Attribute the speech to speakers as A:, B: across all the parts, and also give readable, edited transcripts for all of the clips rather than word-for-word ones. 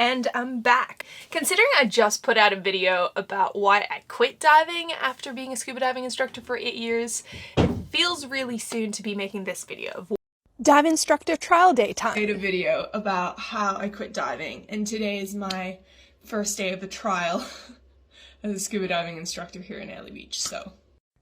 A: And I'm back. Considering I just put out a video about why I quit diving after being a scuba diving instructor for 8 years, it feels really soon to be making this video. Dive instructor trial day time. I made a video about how I quit diving, and today is my first day of the trial as a scuba diving instructor here in Ailey Beach, so.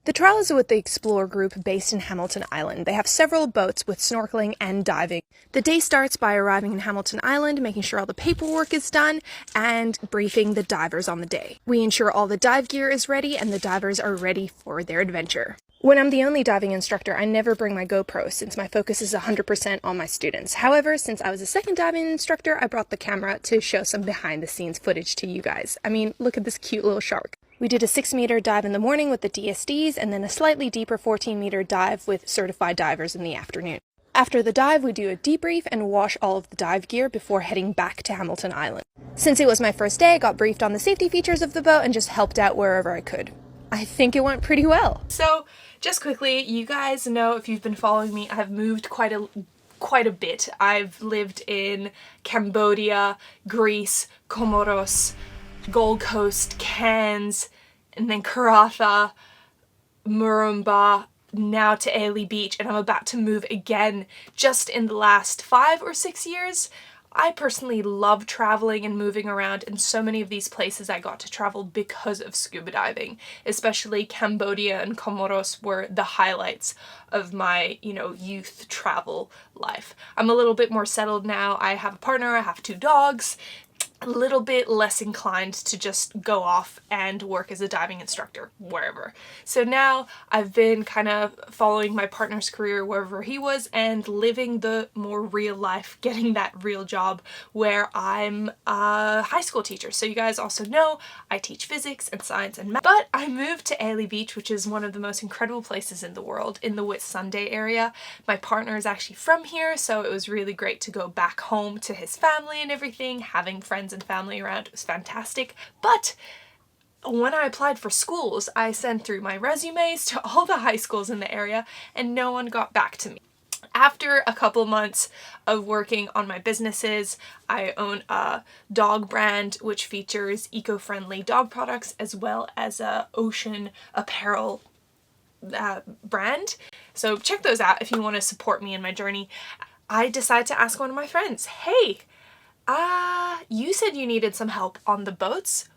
A: The trial is with the Explore group based in Hamilton Island. They have several boats with snorkeling and diving. The day starts by arriving in Hamilton Island, making sure all the paperwork is done, and briefing the divers on the day. We ensure all the dive gear is ready and the divers are ready for their adventure. When I'm the only diving instructor, I never bring my GoPro since my focus is 100% on my students. However, since I was a second diving instructor, I brought the camera to show some behind the scenes footage to you guys. I mean, look at this cute little shark. We did a 6-meter dive in the morning with the DSDs and then a slightly deeper 14-meter dive with certified divers in the afternoon. After the dive, we do a debrief and wash all of the dive gear before heading back to Hamilton Island. Since it was my first day, I got briefed on the safety features of the boat and just helped out wherever I could. I think it went pretty well. So, just quickly, you guys know if you've been following me, I've moved quite a bit. I've lived in Cambodia, Greece, Comoros, Gold Coast, Cairns, and then Karatha, Murumba, now to Ailey Beach, and I'm about to move again just in the last 5 or 6 years. I personally love traveling and moving around, and so many of these places I got to travel because of scuba diving. Especially Cambodia and Comoros were the highlights of my, youth travel life. I'm a little bit more settled now. I have a partner, I have 2 dogs. A little bit less inclined to just go off and work as a diving instructor wherever. So now I've been kind of following my partner's career wherever he was and living the more real life, getting that real job where I'm a high school teacher. So you guys also know I teach physics and science and math. But I moved to Ailey Beach, which is one of the most incredible places in the world, in the Whitsundays area. My partner is actually from here, so it was really great to go back home to his family and everything. Having friends and family around was fantastic. But when I applied for schools, I sent through my resumes to all the high schools in the area and no one got back to me. After a couple months of working on my businesses, I own a dog brand which features eco-friendly dog products as well as a ocean apparel brand. So check those out if you want to support me in my journey. I decided to ask one of my friends, hey, you said you needed some help on the boats.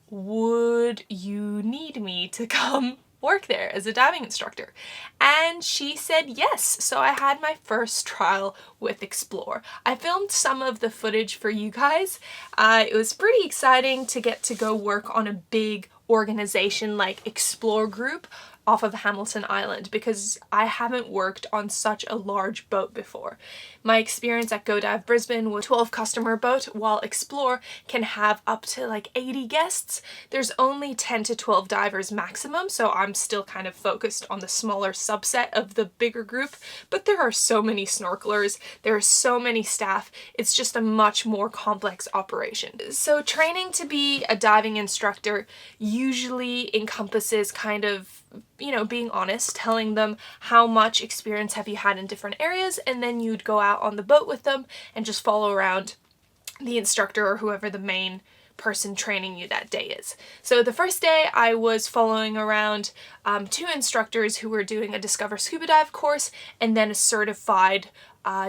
A: Would you need me to come work there as a diving instructor? And she said yes. So I had my first trial with Explore. I filmed some of the footage for you guys. It was pretty exciting to get to go work on a big organization like Explore Group off of Hamilton Island because I haven't worked on such a large boat before. My experience at Go Dive Brisbane was a 12 customer boat, while Explore can have up to like 80 guests. There's only 10 to 12 divers maximum, so I'm still kind of focused on the smaller subset of the bigger group, but there are so many snorkelers, there are so many staff, it's just a much more complex operation. So training to be a diving instructor usually encompasses kind of being honest, telling them how much experience have you had in different areas, and then you'd go out on the boat with them and just follow around the instructor or whoever the main person training you that day is. So the first day I was following around 2 instructors who were doing a Discover Scuba Dive course and then a certified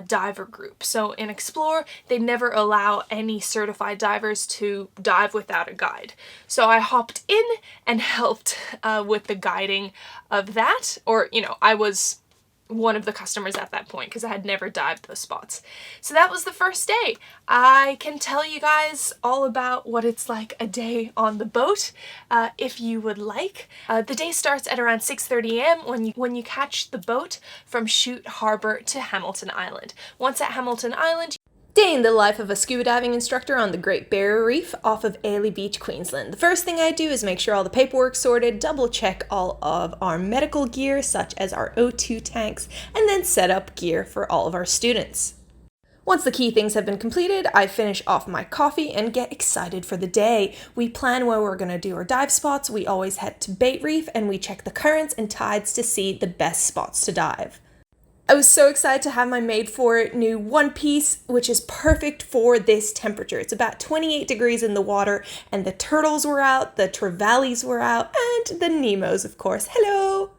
A: diver group. So in Explore, they never allow any certified divers to dive without a guide. So I hopped in and helped with the guiding of that, or I was one of the customers at that point because I had never dived those spots. So that was the first day. I can tell you guys all about what it's like a day on the boat if you would like. The day starts at around 6:30 a.m. when you catch the boat from Chute Harbour to Hamilton Island. Once at Hamilton Island, day in the life of a scuba diving instructor on the Great Barrier Reef off of Ailey Beach, Queensland. The first thing I do is make sure all the paperwork's sorted, double check all of our medical gear such as our O2 tanks, and then set up gear for all of our students. Once the key things have been completed, I finish off my coffee and get excited for the day. We plan where we're going to do our dive spots, we always head to Bait Reef, and we check the currents and tides to see the best spots to dive. I was so excited to have my made for it new one piece, which is perfect for this temperature. It's about 28 degrees in the water, and the turtles were out, the trevallies were out, and the Nemos, of course. Hello!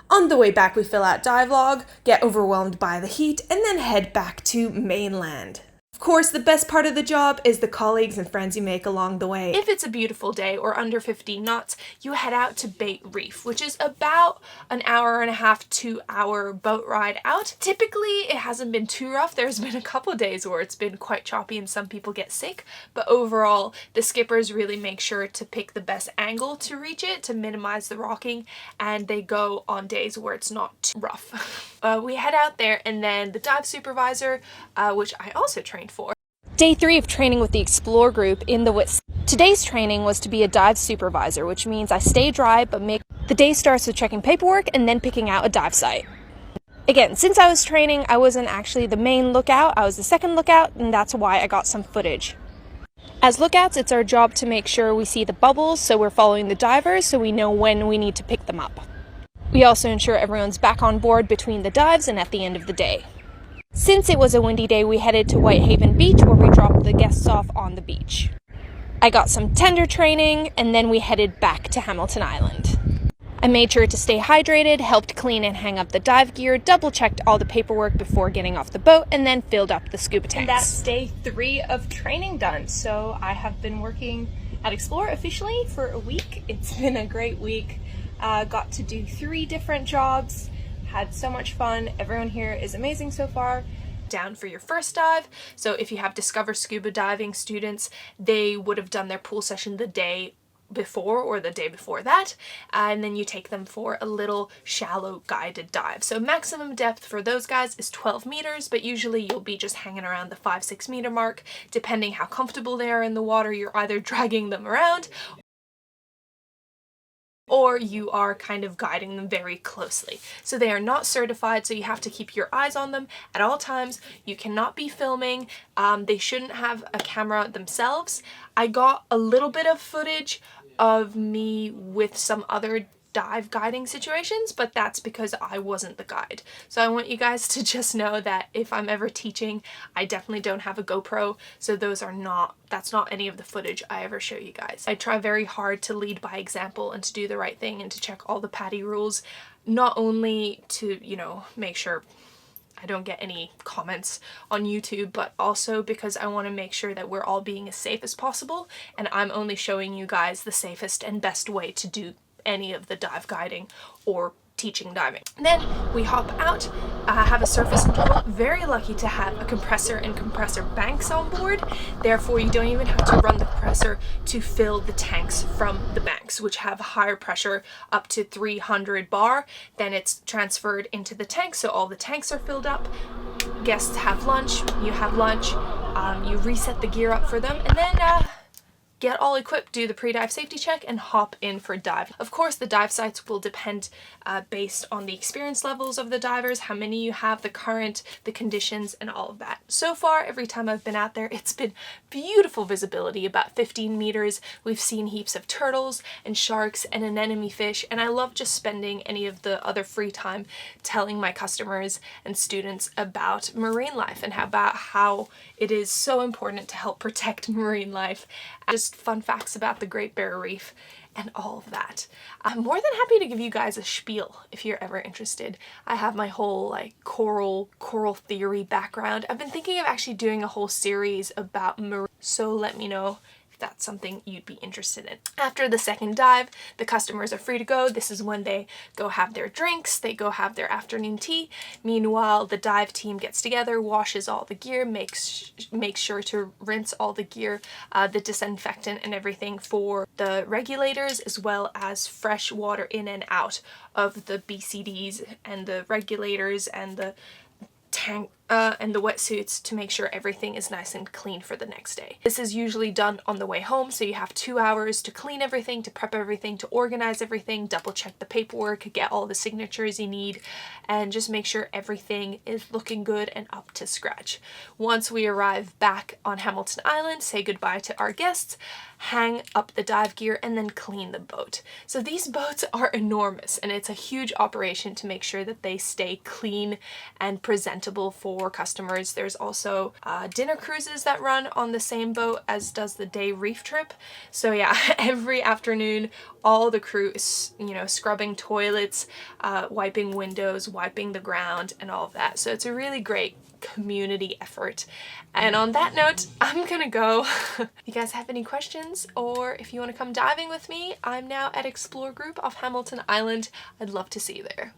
A: On the way back, we fill out dive log, get overwhelmed by the heat, and then head back to mainland. Of course, the best part of the job is the colleagues and friends you make along the way. If it's a beautiful day or under 15 knots, you head out to Bait Reef, which is about an hour and a half, 2 hour boat ride out. Typically, it hasn't been too rough. There's been a couple days where it's been quite choppy and some people get sick, but overall, the skippers really make sure to pick the best angle to reach it to minimize the rocking, and they go on days where it's not too rough. We head out there, and then the dive supervisor, which I also trained for. Day 3 of training with the Explore group in the Whitsundays. Today's training was to be a dive supervisor, which means I stay dry but make... The day starts with checking paperwork and then picking out a dive site. Again, since I was training, I wasn't actually the main lookout, I was the second lookout, and that's why I got some footage. As lookouts, it's our job to make sure we see the bubbles, so we're following the divers so we know when we need to pick them up. We also ensure everyone's back on board between the dives and at the end of the day. Since it was a windy day, we headed to Whitehaven Beach where we dropped the guests off on the beach. I got some tender training, and then we headed back to Hamilton Island. I made sure to stay hydrated, helped clean and hang up the dive gear, double-checked all the paperwork before getting off the boat, and then filled up the scuba tanks. And that's day 3 of training done. So I have been working at Explore officially for a week. It's been a great week. Got to do 3 different jobs. Had so much fun. Everyone here is amazing so far. Down for your first dive. So if you have Discover Scuba Diving students, they would have done their pool session the day before or the day before that, and then you take them for a little shallow guided dive. So maximum depth for those guys is 12 meters, but usually you'll be just hanging around the 5-6 meter mark. Depending how comfortable they are in the water, you're either dragging them around or you are kind of guiding them very closely. So they are not certified, so you have to keep your eyes on them at all times. You cannot be filming. They shouldn't have a camera themselves. I got a little bit of footage of me with some other dive guiding situations, but that's because I wasn't the guide. So I want you guys to just know that if I'm ever teaching, I definitely don't have a GoPro, so that's not any of the footage I ever show you guys. I try very hard to lead by example and to do the right thing and to check all the PADI rules, not only to, you know, make sure I don't get any comments on YouTube, but also because I want to make sure that we're all being as safe as possible, and I'm only showing you guys the safest and best way to do any of the dive guiding or teaching diving. Then we hop out, have a surface level. Very lucky to have a compressor and compressor banks on board. Therefore, you don't even have to run the compressor to fill the tanks from the banks, which have higher pressure up to 300 bar. Then it's transferred into the tank, so all the tanks are filled up. Guests have lunch, you have lunch, you reset the gear up for them, and then get all equipped, do the pre-dive safety check, and hop in for dive. Of course, the dive sites will depend based on the experience levels of the divers, how many you have, the current, the conditions, and all of that. So far, every time I've been out there, it's been beautiful visibility, about 15 meters. We've seen heaps of turtles and sharks and anemone fish, and I love just spending any of the other free time telling my customers and students about marine life and about how it is so important to help protect marine life. Just fun facts about the Great Barrier Reef and all of that. I'm more than happy to give you guys a spiel if you're ever interested. I have my whole like coral theory background. I've been thinking of actually doing a whole series about marine, so let me know if that's something you'd be interested in. After the second dive, the customers are free to go. This is when they go have their drinks, they go have their afternoon tea. Meanwhile, the dive team gets together, washes all the gear, makes sure to rinse all the gear, the disinfectant and everything for the regulators, as well as fresh water in and out of the BCDs and the regulators and the tank and the wetsuits to make sure everything is nice and clean for the next day. This is usually done on the way home, so you have 2 hours to clean everything, to prep everything, to organize everything, double check the paperwork, get all the signatures you need, and just make sure everything is looking good and up to scratch. Once we arrive back on Hamilton Island, say goodbye to our guests, hang up the dive gear, and then clean the boat. So these boats are enormous, and it's a huge operation to make sure that they stay clean and presentable for customers. There's also dinner cruises that run on the same boat as does the day Reef trip. So yeah, every afternoon all the crew is, you know, scrubbing toilets, wiping windows, wiping the ground, and all of that. So it's a really great community effort. And on that note, I'm gonna go. If you guys have any questions, or if you want to come diving with me, I'm now at Explore Group off Hamilton Island. I'd love to see you there.